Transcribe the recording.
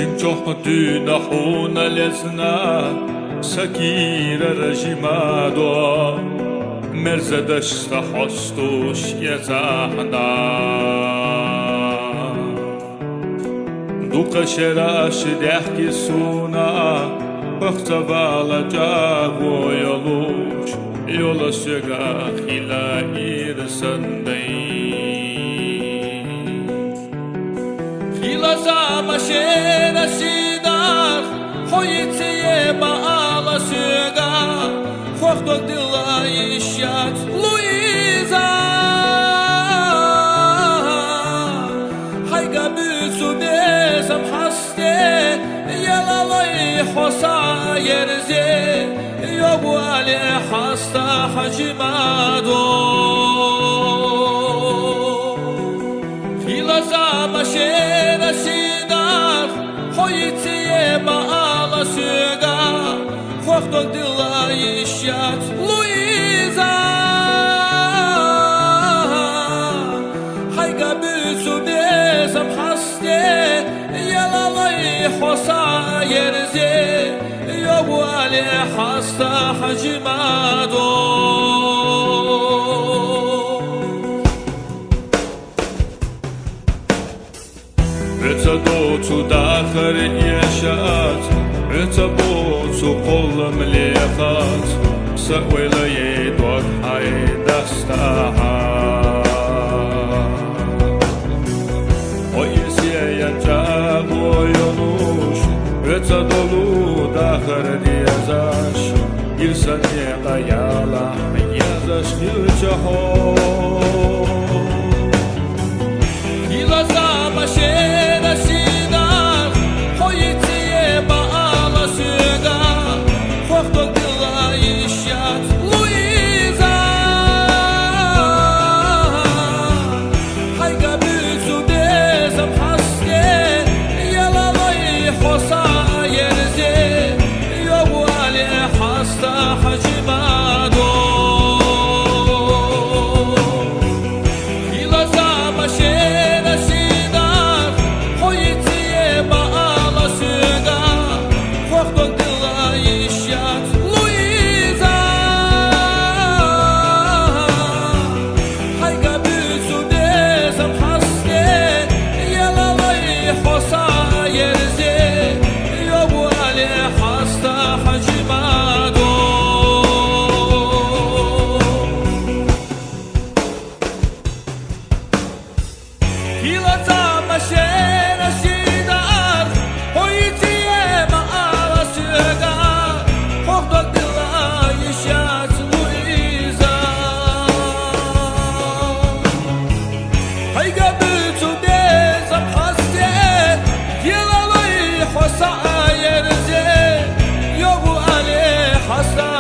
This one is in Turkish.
جمجحتي نحون لسنا سكير رجمادو مرزدش تحستوش يزاحنا دوق شراش دحكي سونا اختبال جاغو يلوش yola süga hilayir sandai hilaza maşera sidar hoyitiye baala süga korktuk dila işyat Luiza hayga büsü bezam haste yalalay hosa yerze yobu ali hasta hacimado hilaza maşera sidar hoyitiye baala süga korktuk dila işyat Luiza hayga büsü bezam haste yalalay hosa yerze yobu ali hasta hacimado اتبوتو داخل يشات اتبوتو قل مليخات سوي ليدوك هاي دستاها ويسي ينجاب وينوش اتدولو داخل يزاش يرسل يغيالا يزاش يجهو يلزا maşera sidar hoyitiye baala süga korktuk dila işyat Luiza hayga büsü bezam haste yalalay hosa yerze yobu ali hasta hacimado hilaza maşera hilaza maşera sidar hoyitiye baala süga korktuk dila işyat Luiza hayga büsü bezam haste yalalay hosa yerze yobu ali hasta